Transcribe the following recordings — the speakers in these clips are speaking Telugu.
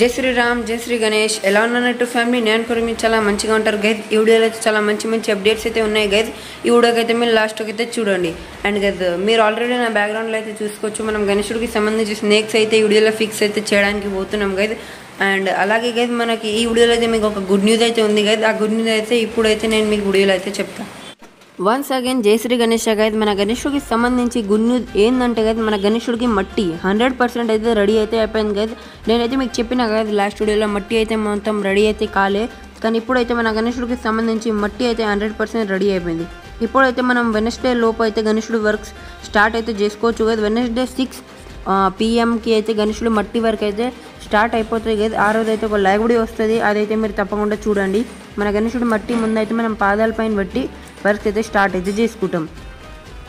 జై శ్రీరామ్, జై శ్రీ గణేష్. ఎలా ఉన్నట్టు ఫ్యామిలీ, నేను కూడా మీరు చాలా మంచిగా ఉంటారు గైజ్. ఈ వీడియోలో అయితే చాలా మంచి అప్డేట్స్ అయితే ఉన్నాయి గైజ్. ఈ వీడియోకి అయితే మీరు లాస్ట్కి అయితే చూడండి. అండ్ గైజ్ మీరు ఆల్రెడీ నా బ్యాక్గ్రౌండ్లో అయితే చూసుకోవచ్చు, మనం గణేశుడికి సంబంధించి స్నేక్స్ అయితే ఈ వీడియోలో ఫిక్స్ అయితే చేయడానికి పోతున్నాం గైజ్. అండ్ అలాగే గైజ్ మనకి ఈ వీడియోలో అయితే మీకు ఒక గుడ్ న్యూస్ అయితే ఉంది గైజ్. ఆ గుడ్ న్యూస్ అయితే ఇప్పుడైతే నేను మీకు వీడియోలో అయితే చెప్తాను. వన్స్ అగైన్ జై శ్రీ గణేష్ గైజ్. మన గణేశుడికి సంబంధించి గుడ్ న్యూస్ ఏంటంటే గైజ్, మన గణేశుడికి మట్టి 100% అయితే రెడీ అయితే అయిపోయింది గైజ్. నేనైతే మీకు చెప్పిన గైజ్ లాస్ట్ వీడియోలో మట్టి అయితే మొత్తం రెడీ అయితే కాలే, కానీ ఇప్పుడైతే మన గణేశుడికి సంబంధించి మట్టి అయితే 100% రెడీ అయిపోయింది. ఇప్పుడైతే మనం వెనస్డే లోపు అయితే గణేశుడి వర్క్స్ స్టార్ట్ అయితే చేసుకోవచ్చు గైజ్. వెనస్డే 6 PM అయితే గణేశుడు మట్టి వర్క్ అయితే స్టార్ట్ అయిపోతుంది గైజ్. ఆ రోజు అయితే ఒక లైవ్ వీడియో వస్తుంది, అదైతే మీరు తప్పకుండా చూడండి. మన గణేశుడు మట్టి ముందైతే మనం పాదాల పైన పెట్టి వర్క్ అయితే స్టార్ట్ అయితే చేసుకుంటాం.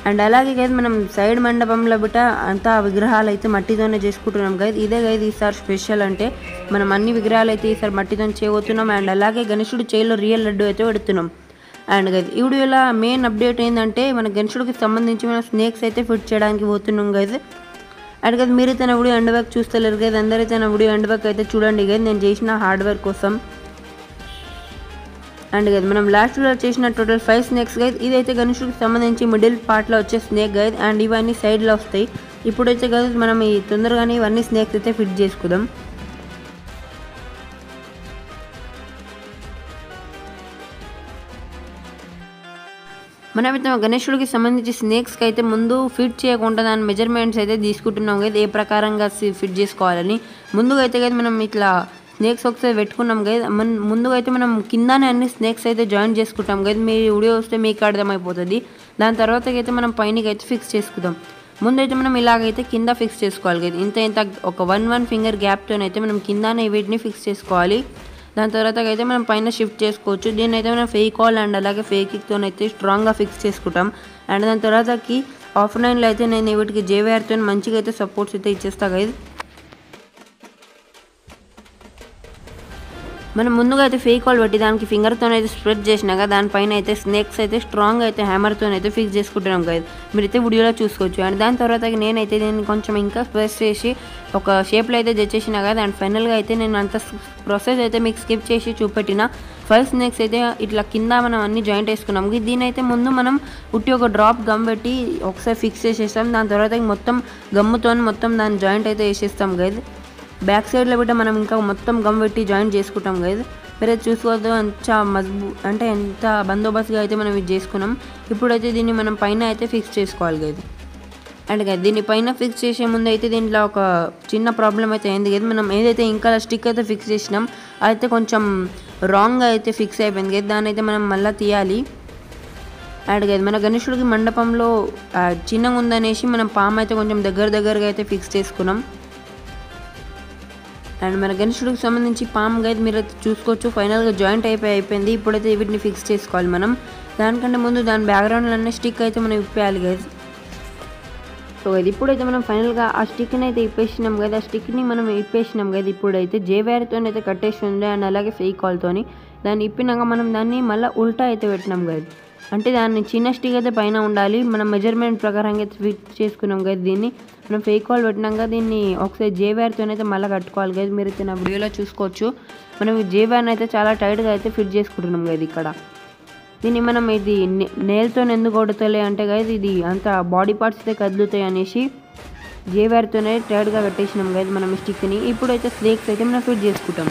అండ్ అలాగే గైజ్ మనం సైడ్ మండపంలో బిట్ట అంతా విగ్రహాలు అయితే మట్టితోనే చేసుకుంటున్నాం గైజ్. ఇదే గైజ్ ఈసారి స్పెషల్, అంటే మనం అన్ని విగ్రహాలు అయితే ఈసారి మట్టితో చేయబోతున్నాం. అండ్ అలాగే గణేశుడు చేయిలో రియల్ లడ్డు అయితే పెడుతున్నాం. అండ్ గైజ్ ఈ వీడియోలో మెయిన్ అప్డేట్ ఏంటంటే, మన గణేశుడికి సంబంధించి మనం స్నేక్స్ అయితే ఫిట్ చేయడానికి పోతున్నాం గైజ్. అండ్ గైజ్ మీరైతే నా వీడియో ఎండ్ వర్క్ చూస్తలేరు గైజ్, అందరైతే నా వీడియో ఎండ్ వర్క్ అయితే చూడండి గైజ్, నేను చేసిన హార్డ్ వర్క్ కోసం. అండ్ గైజ్ మనం లాస్ట్ వీడియో చేసిన టోటల్ 5 స్నేక్స్ గైజ్. ఇదైతే గణేశుడికి సంబంధించి మిడిల్ పార్ట్లో వచ్చే స్నేక్ గైజ్. అండ్ ఇవన్నీ సైడ్లో వస్తాయి. ఇప్పుడైతే గైజ్ మనం ఈ తొందరగానే ఇవన్నీ స్నేక్స్ అయితే ఫిట్ చేసుకుందాం. మనమైతే గణేశుడికి సంబంధించి స్నేక్స్కి అయితే ముందు ఫిట్ చేయకుండా దాని మెజర్మెంట్స్ అయితే తీసుకుంటున్నాం కదా, ఏ ప్రకారంగా ఫిట్ చేసుకోవాలని. ముందుగా అయితే కదా మనం ఇట్లా స్నేక్స్ ఒకసారి పెట్టుకున్నాం కదా, ముందుగా అయితే మనం కిందనే అన్ని స్నేక్స్ అయితే జాయిన్ చేసుకుంటాం కదా. మీ వీడియో వస్తే మీకు అర్థమైపోతుంది. దాని తర్వాత అయితే మనం పైనకి అయితే ఫిక్స్ చేసుకుందాం. ముందైతే మనం ఇలాగైతే కింద ఫిక్స్ చేసుకోవాలి కదా, ఇంత ఒక 1 ఫింగర్ గ్యాప్తోనైతే మనం కిందనే వీటిని ఫిక్స్ చేసుకోవాలి. దాని తర్వాత అయితే మనం పైన షిఫ్ట్ చేసుకోవచ్చు. దీన్ని అయితే మనం ఫెవికాల్ అండ్ అలాగే ఫెవిక్విక్తో అయితే స్ట్రాంగ్గా ఫిక్స్ చేసుకుంటాం. అండ్ దాని తర్వాతకి ఆఫ్లైన్లో అయితే నేను వీటికి జేవైర్తో మంచిగా అయితే సపోర్ట్స్ అయితే ఇచ్చేస్తా గైజ్. మనం ముందుగా అయితే ఫెవికాల్ పెట్టి దానికి ఫింగర్తో అయితే స్ప్రెడ్ చేసినాక దానిపైన అయితే స్నేక్స్ అయితే స్ట్రాంగ్ అయితే హ్యామర్తో అయితే ఫిక్స్ చేసుకుంటున్నాం గైజ్. మీరైతే వీడియోలో చూసుకోవచ్చు. అండ్ దాని తర్వాత నేనైతే దీన్ని కొంచెం ఇంకా ప్రెస్ చేసి ఒక షేప్లో అయితే చేసేసిన కదా. అండ్ ఫైనల్గా అయితే నేను అంత ప్రాసెస్ అయితే మీకు స్కిప్ చేసి చూపెట్టిన 5 స్నేక్స్ అయితే ఇట్లా కింద మనం అన్ని జాయింట్ వేసుకున్నాం. దీని అయితే ముందు మనం ఉట్టి ఒక డ్రాప్ గమ్ పెట్టి ఒకసారి ఫిక్స్ చేసేస్తాం. దాని తర్వాత మొత్తం గమ్ముతో మొత్తం దాని జాయింట్ అయితే వేసేస్తాం గైజ్. బ్యాక్ సైడ్లో బిడ్డ మనం ఇంకా మొత్తం గమ్ పెట్టి జాయింట్ చేసుకుంటాం గైజ్. మీరు చూసుకోవద్దు అంటే ఎంత బందోబస్తుగా అయితే మనం ఇది చేసుకున్నాం. ఇప్పుడైతే దీన్ని మనం పైన అయితే ఫిక్స్ చేసుకోవాలి గైజ్. అండ్ గైజ్ దీన్ని పైన ఫిక్స్ చేసే ముందు అయితే దీంట్లో ఒక చిన్న ప్రాబ్లం అయితే అయింది గైజ్. మనం ఏదైతే ఇంకా స్టిక్ అయితే ఫిక్స్ చేసినాం అదైతే కొంచెం రాంగ్గా అయితే ఫిక్స్ అయిపోయింది గైజ్. దాన్ని అయితే మనం మళ్ళీ తీయాలి. అండ్ గైజ్ మన గణేశుడికి మండపంలో చిన్నగా ఉందనేసి మనం పాము అయితే కొంచెం దగ్గరగా అయితే ఫిక్స్ చేసుకున్నాం. అండ్ మన గణేశుడికి సంబంధించి పామ్ గైజ్ మీరు అయితే చూసుకోవచ్చు, ఫైనల్గా జాయింట్ అయిపోయింది. ఇప్పుడైతే వీటిని ఫిక్స్ చేసుకోవాలి మనం. దానికంటే ముందు దాని బ్యాక్గ్రౌండ్లో అన్నీ స్టిక్ అయితే మనం ఇప్పేయాలి గైజ్. సో గైజ్ ఇప్పుడైతే మనం ఫైనల్గా ఆ స్టిక్ని అయితే ఇప్పేసినాం కదా, ఆ స్టిక్ని మనం ఇప్పేసినాం కదా. ఇప్పుడైతే జేవైర్తో అయితే కట్టేసింది అండ్ అలాగే ఫెవికాల్తో దాన్ని ఇప్పినాక మనం దాన్ని మళ్ళీ ఉల్టా అయితే పెట్టినాం గైజ్. అంటే దాన్ని చిన్న స్టిక్ అయితే పైన ఉండాలి. మనం మెజర్మెంట్ ప్రకారంగా అయితే ఫిట్ చేసుకున్నాం గైజ్. దీన్ని మనం ఫెవికాల్ పెట్టినాక దీన్ని ఒకసారి జేవైర్తో అయితే మళ్ళీ కట్టుకోవాలి గైజ్. మీరు అయితే నా వీడియోలో చూసుకోవచ్చు. మనం ఈ జేవైర్ని అయితే చాలా టైట్గా అయితే ఫిట్ చేసుకుంటున్నాం గైజ్. ఇక్కడ దీన్ని మనం ఇది నేల్తో ఎందుకు కొడతలే అంటే గైజ్, ఇది అంత బాడీ పార్ట్స్ అయితే కదులుతాయి అనేసి జేవైర్తోనే టైట్గా కట్టేసినాం గైజ్ మనం స్టిక్ని. ఇప్పుడైతే స్నేక్స్ అయితే మనం ఫిట్ చేసుకుంటాం.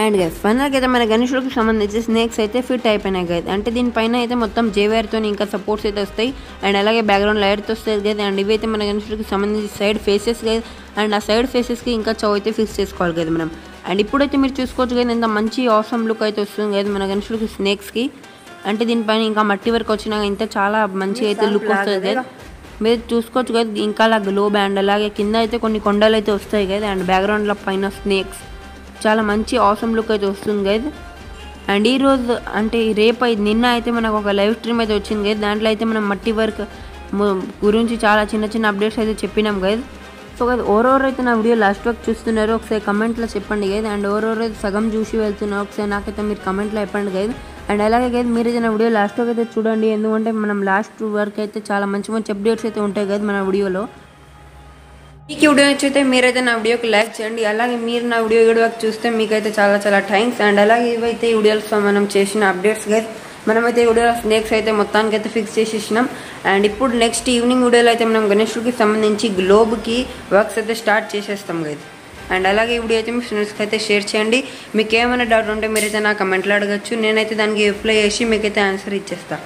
అండ్ గైజ్ ఫైనల్గా అయితే మన గణేశుడికి సంబంధించి స్నేక్స్ అయితే ఫిట్ అయిపోయినాయి గైజ్. అంటే దీనిపైన అయితే మొత్తం జేవైర్తో ఇంకా సపోర్ట్స్ అయితే వస్తాయి. అండ్ అలాగే బ్యాక్గ్రౌండ్ లైట్తో వస్తాయి గైజ్. అండ్ ఇవైతే మన గణేశుడికి సంబంధించి సైడ్ ఫేసెస్ గైజ్. అండ్ ఆ సైడ్ ఫేసెస్కి ఇంకా చౌ అయితే ఫిక్స్ చేసుకోవాలి గైజ్ మనం. అండ్ ఇప్పుడైతే మీరు చూసుకోవచ్చు గైజ్ ఎంత మంచి ఆసమ్ లుక్ అయితే వస్తుంది గైజ్ మన గణేశుడికి స్నేక్స్కి. అంటే దీనిపైన ఇంకా మట్టి వరకు వచ్చినాక ఇంకా చాలా మంచి అయితే లుక్ వస్తుంది గైజ్. మీరు చూసుకోవచ్చు గైజ్. ఇంకా అలా గ్లో బ్యాండ్ అలాగే కింద అయితే కొన్ని కొండలు అయితే వస్తాయి గైజ్. అండ్ బ్యాక్గ్రౌండ్లో పైన స్నేక్స్ చాలా మంచి ఆసమ్ లుక్ అయితే వస్తుంది గైజ్. అండ్ ఈరోజు అంటే రేపు నిన్న అయితే మనకు ఒక లైవ్ స్ట్రీమ్ అయితే వచ్చింది గైజ్. దాంట్లో అయితే మనం మట్టి వర్క్ గురించి చాలా చిన్న చిన్న అప్డేట్స్ అయితే చెప్పినాం గైజ్. సో గైజ్ ఎవరెవరు అయితే నా వీడియో లాస్ట్ వరకు చూస్తున్నారో ఒకసారి కమెంట్లో చెప్పండి గైజ్. అండ్ ఎవరెవరు అయితే సగం చూసి వెళ్తున్నారో ఒకసారి నాకైతే మీరు కమెంట్లో చెప్పండి గైజ్. అండ్ అలాగే గైజ్ మీరు అయితే నా వీడియో లాస్ట్ వరకు అయితే చూడండి, ఎందుకంటే మనం లాస్ట్ వరకు అయితే చాలా మంచి మంచి అప్డేట్స్ అయితే ఉంటాయి గైజ్ మన వీడియోలో. ఈ వీడియో నచ్చితే మీరైతే నా వీడియోకి లైక్ చేయండి. అలాగే మీరు నా వీడియో వరకు చూస్తే మీకైతే చాలా చాలా థ్యాంక్స్. అండ్ అలాగే ఇవైతే ఈ వీడియోలో మనం చేసిన అప్డేట్స్ గైజ్. మనమైతే ఈ వీడియోలో స్నేక్స్ అయితే మొత్తానికి అయితే ఫిక్స్ చేసేసినాం. అండ్ ఇప్పుడు నెక్స్ట్ ఈవినింగ్ వీడియోలో అయితే మనం గణేశుడికి సంబంధించి గ్లోబ్కి వర్క్స్ అయితే స్టార్ట్ చేసేస్తాం గైజ్. అండ్ అలాగే ఈ వీడియో అయితే మీ ఫ్రెండ్స్కి అయితే షేర్ చేయండి. మీకు ఏమైనా డౌట్ ఉంటే మీరైతే నా కమెంట్లో అడగచ్చు, నేనైతే దానికి రిప్లై చేసి మీకైతే ఆన్సర్ ఇచ్చేస్తాను.